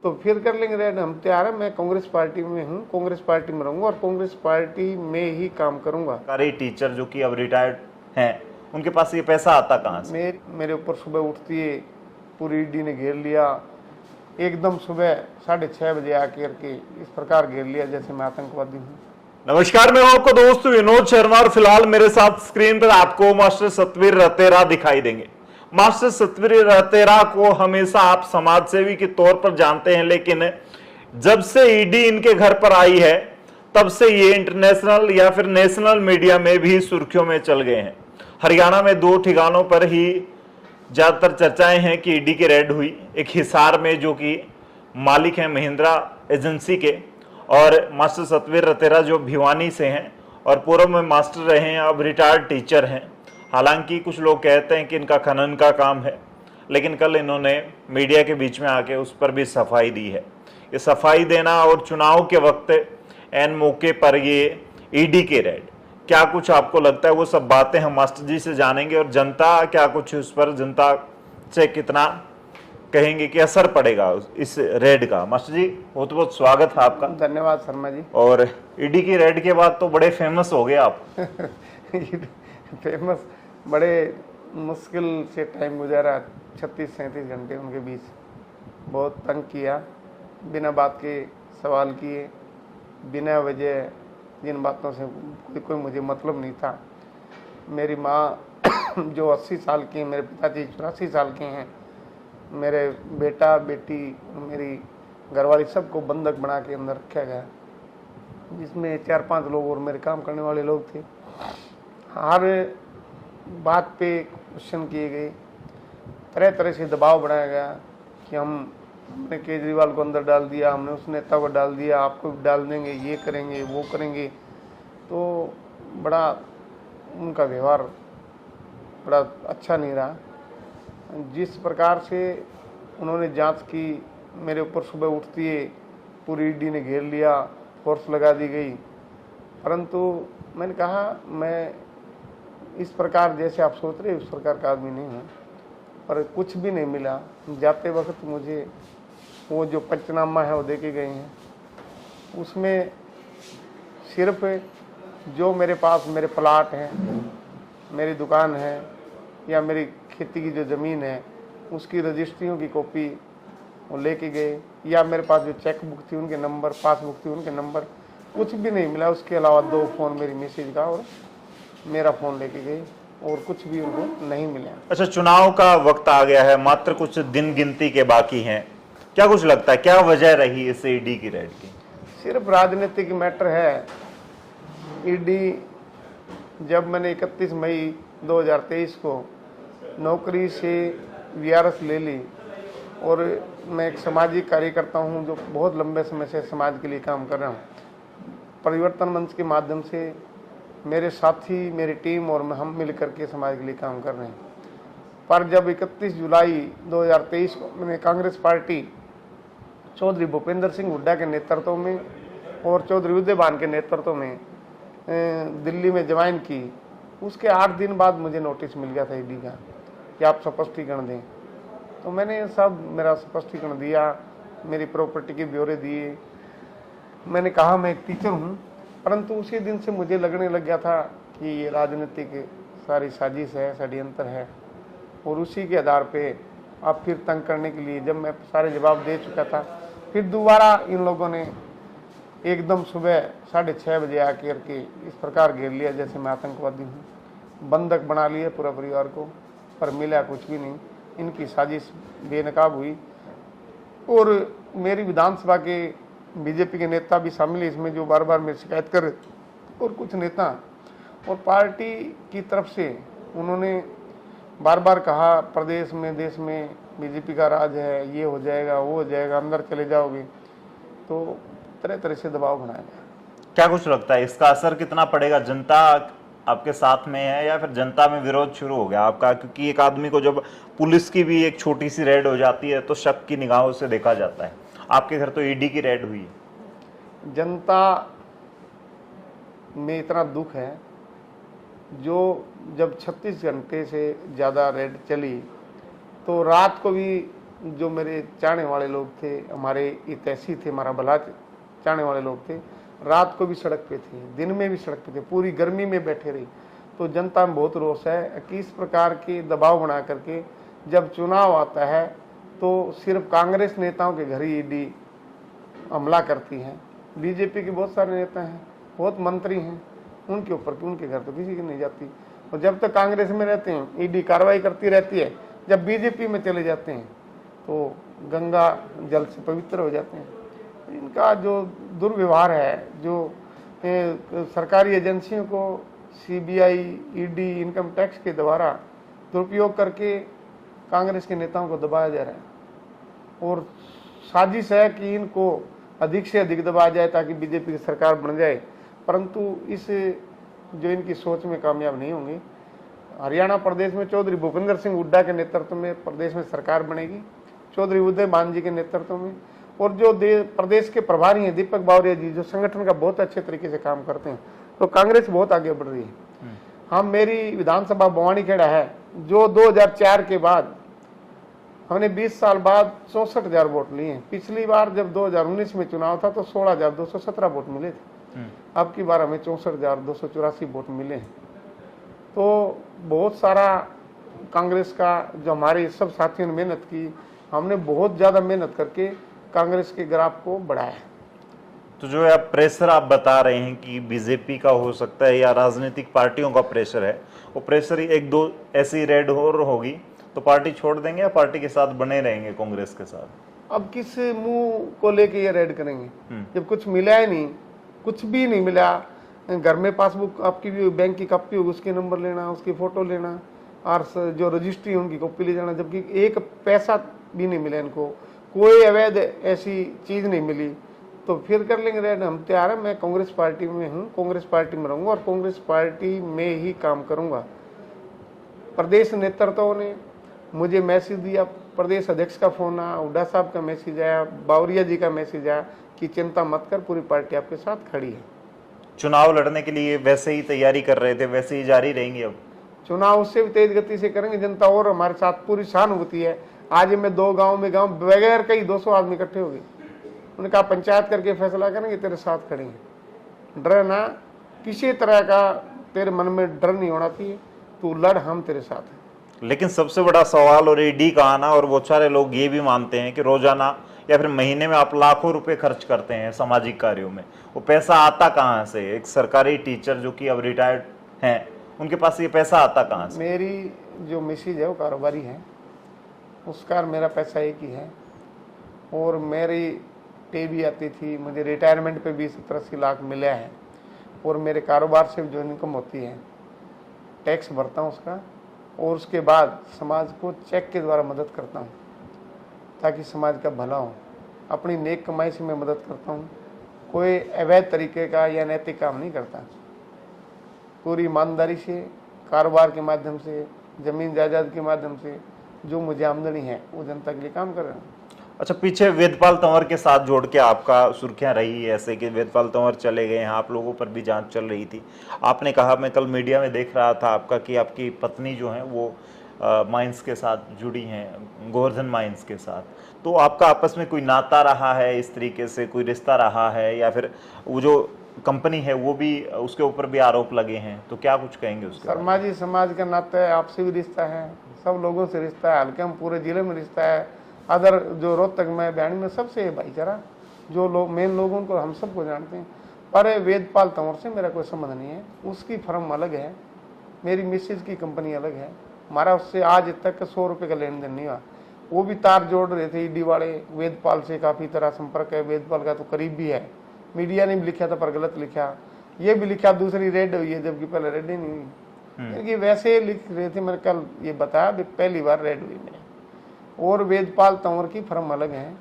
तो फिर कर लेंगे रेड, हम तैयार है। मैं कांग्रेस पार्टी में हूँ, कांग्रेस पार्टी में रहूंगा और कांग्रेस पार्टी में ही काम करूंगा। सरकारी टीचर जो कि अब रिटायर्ड हैं, उनके पास ये पैसा आता कहाँ से? मेरे ऊपर सुबह उठती है, पूरी ईडी ने घेर लिया, एकदम सुबह 6:30 बजे आकर के इस प्रकार घेर लिया जैसे मैं आतंकवादी हूँ। नमस्कार, मैं हूं आपका दोस्त विनोद शर्मा और फिलहाल मेरे साथ स्क्रीन पर आपको मास्टर सतवीर रतेरा दिखाई देंगे। मास्टर सतवीर रतेरा को हमेशा आप समाजसेवी के तौर पर जानते हैं, लेकिन जब से ईडी इनके घर पर आई है तब से ये इंटरनेशनल या फिर नेशनल मीडिया में भी सुर्खियों में चल गए हैं। हरियाणा में 2 ठिकानों पर ही ज्यादातर चर्चाएं हैं कि ईडी की रेड हुई। एक हिसार में, जो कि मालिक हैं महिंद्रा एजेंसी के, और मास्टर सतवीर रतेरा जो भिवानी से हैं और पूर्व में मास्टर रहे हैं, अब रिटायर्ड टीचर हैं। हालांकि कुछ लोग कहते हैं कि इनका खनन का काम है, लेकिन कल इन्होंने मीडिया के बीच में आके उस पर भी सफाई दी है। ये सफाई देना और चुनाव के वक्त एन मौके पर ये ईडी की रेड, क्या कुछ आपको लगता है? वो सब बातें हम मास्टर जी से जानेंगे और जनता क्या कुछ उस पर, जनता से कितना कहेंगे कि असर पड़ेगा इस रेड का। मास्टर जी, बहुत बहुत स्वागत है आपका। धन्यवाद शर्मा जी। और ईडी की रेड के बाद तो बड़े फेमस हो गए आप। फेमस, बड़े मुश्किल से टाइम गुजारा, 36-37 घंटे उनके बीच, बहुत तंग किया, बिना बात के सवाल किए, बिना वजह जिन बातों से कोई मुझे मतलब नहीं था। मेरी माँ जो 80 साल की हैं, मेरे पिताजी 84 साल के हैं, मेरे बेटा बेटी, मेरी घरवाली, सबको बंधक बना के अंदर रखा गया, जिसमें 4-5 लोग और मेरे काम करने वाले लोग थे। हर बात पे क्वेश्चन किए गए, तरह तरह से दबाव बनाया गया कि हमने केजरीवाल को अंदर डाल दिया, हमने उस नेता को डाल दिया, आपको भी डाल देंगे, ये करेंगे वो करेंगे। तो बड़ा उनका व्यवहार बड़ा अच्छा नहीं रहा। जिस प्रकार से उन्होंने जांच की, मेरे ऊपर सुबह उठती है, पूरी ईडी ने घेर लिया, फोर्स लगा दी गई, परंतु मैंने कहा मैं इस प्रकार जैसे आप सोच रहे उस प्रकार का आदमी नहीं हूँ, पर कुछ भी नहीं मिला। जाते वक्त मुझे वो जो पंचनामा है वो दे के गए हैं, उसमें सिर्फ जो मेरे पास मेरे प्लाट हैं, मेरी दुकान है या मेरी खेती की जो ज़मीन है, उसकी रजिस्ट्रियों की कॉपी वो लेके गए, या मेरे पास जो चेक बुक थी उनके नंबर, पासबुक थी उनके नंबर, कुछ भी नहीं मिला। उसके अलावा 2 फ़ोन मेरी मिसेज का और मेरा फ़ोन लेके गए, और कुछ भी उनको नहीं मिला। अच्छा, चुनाव का वक्त आ गया है, मात्र कुछ दिन गिनती के बाकी हैं, क्या कुछ लगता है क्या वजह रही इस ईडी की रेड की? सिर्फ राजनीतिक मैटर है। ईडी, जब मैंने 31 मई 2023 को नौकरी से वीआरएस ले ली, और मैं एक सामाजिक कार्यकर्ता हूं जो बहुत लंबे समय से समाज के लिए काम कर रहा हूं। परिवर्तन मंच के माध्यम से मेरे साथी, मेरी टीम और हम मिल करके समाज के लिए काम कर रहे हैं। पर जब 31 जुलाई 2023 को मैंने कांग्रेस पार्टी चौधरी भूपेंद्र सिंह हुड्डा के नेतृत्व में और चौधरी उदयभान के नेतृत्व में दिल्ली में ज्वाइन की, उसके 8 दिन बाद मुझे नोटिस मिल गया था ईडी का कि आप स्पष्टीकरण दें। तो मैंने सब मेरा स्पष्टीकरण दिया, मेरी प्रॉपर्टी के ब्यौरे दिए, मैंने कहा मैं एक टीचर हूँ, परंतु उसी दिन से मुझे लगने लग गया था कि ये राजनीतिक सारी साजिश है, षड्यंत्र है, और उसी के आधार पे अब फिर तंग करने के लिए, जब मैं सारे जवाब दे चुका था, फिर दोबारा इन लोगों ने एकदम सुबह 6:30 बजे आकर के इस प्रकार घेर लिया जैसे मैं आतंकवादी हूँ। बंधक बना लिए पूरा परिवार को, पर मिला कुछ भी नहीं। इनकी साजिश बेनकाब हुई, और मेरी विधानसभा के बीजेपी के नेता भी शामिल है इसमें, जो बार बार मेरी शिकायत कर, और कुछ नेता और पार्टी की तरफ से उन्होंने बार बार कहा प्रदेश में, देश में बीजेपी का राज है, ये हो जाएगा वो हो जाएगा, अंदर चले जाओगे। तो तरह तरह से दबाव बनाया गया। क्या कुछ लगता है इसका असर कितना पड़ेगा? जनता आपके साथ में है या फिर जनता में विरोध शुरू हो गया आपका? क्योंकि एक आदमी को जब पुलिस की भी एक छोटी सी रेड हो जाती है तो शक की निगाहों से देखा जाता है। आपके घर तो ईडी की रेड हुई है। जनता में इतना दुख है, जो जब 36 घंटे से ज़्यादा रेड चली, तो रात को भी जो मेरे चाहने वाले लोग थे, हमारे हितैषी थे, हमारा भला चाहने वाले लोग थे, रात को भी सड़क पे थे, दिन में भी सड़क पे थे, पूरी गर्मी में बैठे रही। तो जनता में बहुत रोष है कि इस प्रकार के दबाव बना करके जब चुनाव आता है तो सिर्फ कांग्रेस नेताओं के घर ही ईडी हमला करती है। बीजेपी के बहुत सारे नेता हैं, बहुत मंत्री हैं, उनके ऊपर उनके घर तो किसी की नहीं जाती। और जब तक कांग्रेस में रहते हैं ईडी कार्रवाई करती रहती है, जब बीजेपी में चले जाते हैं तो गंगा जल से पवित्र हो जाते हैं। इनका जो दुर्व्यवहार है, जो सरकारी एजेंसियों को सीबीआई, ईडी, इनकम टैक्स के द्वारा दुरुपयोग करके कांग्रेस के नेताओं को दबाया जा रहा है और साजिश है कि इनको अधिक से अधिक दबाया जाए ताकि बीजेपी की सरकार बन जाए, परंतु इस जो इनकी सोच में कामयाब नहीं होंगे। हरियाणा प्रदेश में चौधरी भूपेंद्र सिंह हुड्डा के नेतृत्व में प्रदेश में सरकार बनेगी, चौधरी उदय भान जी के नेतृत्व में, और जो प्रदेश के प्रभारी हैं दीपक बावरिया जी, जो संगठन का बहुत अच्छे तरीके से काम करते हैं, तो कांग्रेस बहुत आगे बढ़ रही है। हम मेरी विधानसभा बवानीखेड़ा है, जो 2004 के बाद हमने 20 साल बाद 64,000 वोट लिए हैं। पिछली बार जब 2019 में चुनाव था तो 16,217 वोट मिले थे, अब की बार हमें 64,284 वोट मिले हैं। तो बहुत सारा कांग्रेस का जो हमारे सब साथियों ने मेहनत की, हमने बहुत ज़्यादा मेहनत करके कांग्रेस के ग्राफ को बढ़ाया है। तो जो आप प्रेशर आप बता रहे हैं कि बीजेपी का हो सकता है या राजनीतिक पार्टियों का प्रेशर है, वो प्रेशर एक दो ऐसी रेड और होगी तो पार्टी छोड़ देंगे या पार्टी के साथ बने रहेंगे कांग्रेस के साथ? अब किस मुंह को लेके ये रेड करेंगे जब कुछ मिला ही नहीं, कुछ भी नहीं मिला। घर में पासबुक आपकी भी बैंक की कॉपी होगी, उसके नंबर लेना, उसकी फोटो लेना और जो रजिस्ट्री उनकी कॉपी ले जाना, जबकि एक पैसा भी नहीं मिला इनको, कोई अवैध ऐसी चीज नहीं मिली, तो फिर कर लेंगे रेड। हम तैयार है, मैं कांग्रेस पार्टी में हूँ, कांग्रेस पार्टी में रहूंगा और कांग्रेस पार्टी में ही काम करूंगा। प्रदेश नेतृत्व ने मुझे मैसेज दिया, प्रदेश अध्यक्ष का फोन आया, हुड्डा साहब का मैसेज आया, बावरिया जी का मैसेज आया कि चिंता मत कर, पूरी पार्टी आपके साथ खड़ी है। चुनाव लड़ने के लिए वैसे ही तैयारी कर रहे थे, वैसे ही जारी रहेंगी? अब चुनाव उससे भी तेज गति से करेंगे, जनता और हमारे साथ पूरी सहानुभूति है। आज मैं 2 गाँव में बगैर कई 200 आदमी इकट्ठे हो गए, उन्होंने कहा पंचायत करके फैसला करेंगे, तेरे साथ खड़ेंगे। डर ना, किसी तरह का तेरे मन में डर नहीं होना चाहिए, तू लड़, हम तेरे साथ हैं। लेकिन सबसे बड़ा सवाल और ईडी का आना, और बहुत सारे लोग ये भी मानते हैं कि रोजाना या फिर महीने में आप लाखों रुपए खर्च करते हैं सामाजिक कार्यों में, वो पैसा आता कहाँ से? एक सरकारी टीचर जो कि अब रिटायर्ड हैं, उनके पास ये पैसा आता कहाँ से? मेरी जो मिसेज है वो कारोबारी है, उसका मेरा पैसा एक ही है, और मेरी पे भी आती थी, मुझे रिटायरमेंट पे 20-80 लाख मिला है, और मेरे कारोबार से जो इनकम होती है टैक्स भरता हूँ उसका, और उसके बाद समाज को चेक के द्वारा मदद करता हूँ ताकि समाज का भला हो। अपनी नेक कमाई से मैं मदद करता हूँ, कोई अवैध तरीके का या नैतिक काम नहीं करता, पूरी ईमानदारी से कारोबार के माध्यम से, जमीन जायदाद के माध्यम से जो मुझे आमदनी है वो जनता के लिए काम कर रहा हूँ। अच्छा, पीछे वेदपाल तंवर के साथ जोड़ के आपका सुर्खियां रही ऐसे कि वेदपाल तंवर चले गए हैं, आप लोगों पर भी जांच चल रही थी। आपने कहा, मैं कल मीडिया में देख रहा था आपका, कि आपकी पत्नी जो है वो माइंस के साथ जुड़ी हैं, गोवर्धन माइंस के साथ। तो आपका आपस में कोई नाता रहा है, इस तरीके से कोई रिश्ता रहा है, या फिर वो जो कंपनी है वो भी, उसके ऊपर भी आरोप लगे हैं, तो क्या कुछ कहेंगे उसके? शर्मा जी, समाज का नाता है, आपसे भी रिश्ता है, सब लोगों से रिश्ता है, हल्के हम पूरे जिले में रिश्ता है, अदर जो रोहतक में, बयानी में, सबसे भाईचारा, जो लोग मेन लोग उनको हम सबको जानते हैं। पर वेदपाल तंवर से मेरा कोई संबंध नहीं है, उसकी फर्म अलग है, मेरी मिसेज की कंपनी अलग है, हमारा उससे आज तक 100 रुपये का लेन देन नहीं हुआ। वो भी तार जोड़ रहे थे ईडी वाले, वेदपाल से काफ़ी तरह संपर्क है, वेदपाल का तो करीब भी है, मीडिया ने भी लिखा था पर गलत लिखा, ये भी लिखा दूसरी रेड हुई है जबकि पहले रेड ही नहीं हुई, क्योंकि वैसे लिख रहे थे। मैंने कल ये बताया, पहली बार रेड हुई मेरे, और वेदपाल तंवर की फर्म अलग है,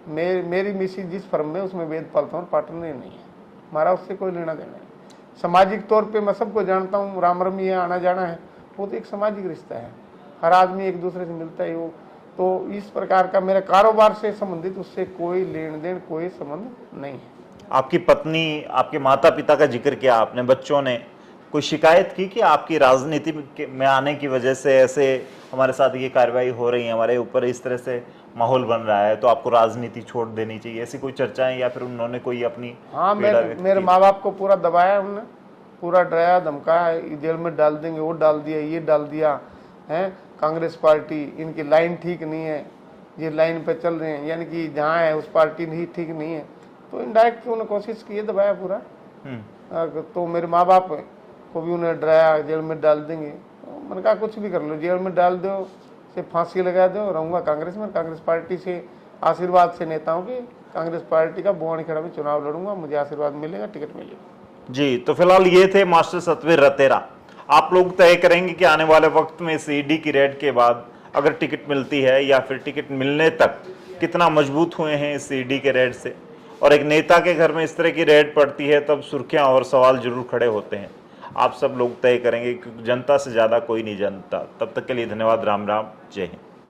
मेरी मिसेज जिस फर्म में, उसमें वेदपाल तंवर पार्टनर नहीं है, हमारा उससे कोई लेना देना है। सामाजिक तौर पे मैं सबको जानता हूँ, राम रमी है, आना जाना है, वो तो एक सामाजिक रिश्ता है, हर आदमी एक दूसरे से मिलता है। वो तो इस प्रकार का मेरा कारोबार से संबंधित उससे कोई लेन देन, कोई संबंध नहीं है। आपकी पत्नी, आपके माता पिता का जिक्र किया आपने, बच्चों ने, कोई शिकायत की कि आपकी राजनीति में आने की वजह से ऐसे हमारे साथ ये कार्रवाई हो रही है, हमारे ऊपर इस तरह से माहौल बन रहा है, तो आपको राजनीति छोड़ देनी चाहिए, ऐसी कोई चर्चाएं, या फिर उन्होंने कोई अपनी हाँ, पीड़ा व्यक्त मेरे की? माँ बाप को पूरा दबाया उन्होंने, पूरा डराया धमकाया, जेल में डाल देंगे, वो डाल दिया, ये डाल दिया है। कांग्रेस पार्टी, इनकी लाइन ठीक नहीं है, ये लाइन पे चल रहे हैं, यानी कि जहाँ है उस पार्टी नहीं ठीक नहीं है, तो इनडायरेक्ट उन्होंने कोशिश की है, दबाया पूरा। तो मेरे माँ बाप को भी उन्हें डराया, जेल में डाल देंगे। तो मैंने कहा कुछ भी कर लो, जेल में डाल दो, से फांसी लगा दो, रहूँगा कांग्रेस में, कांग्रेस पार्टी से आशीर्वाद से नेताओं के, कांग्रेस पार्टी का बुआनीखेड़ा में चुनाव लड़ूंगा, मुझे आशीर्वाद मिलेगा, टिकट मिलेगा। जी, तो फिलहाल ये थे मास्टर सतवीर रतेरा। आप लोग तय करेंगे कि आने वाले वक्त में इस ईडी की रेड के बाद अगर टिकट मिलती है या फिर टिकट मिलने तक कितना मजबूत हुए हैं इस ईडी के रेड से। और एक नेता के घर में इस तरह की रेड पड़ती है तब सुर्खियां और सवाल जरूर खड़े होते हैं। आप सब लोग तय करेंगे, क्योंकि जनता से ज्यादा कोई नहीं जानता। तब तक के लिए धन्यवाद। राम राम, जय हिंद।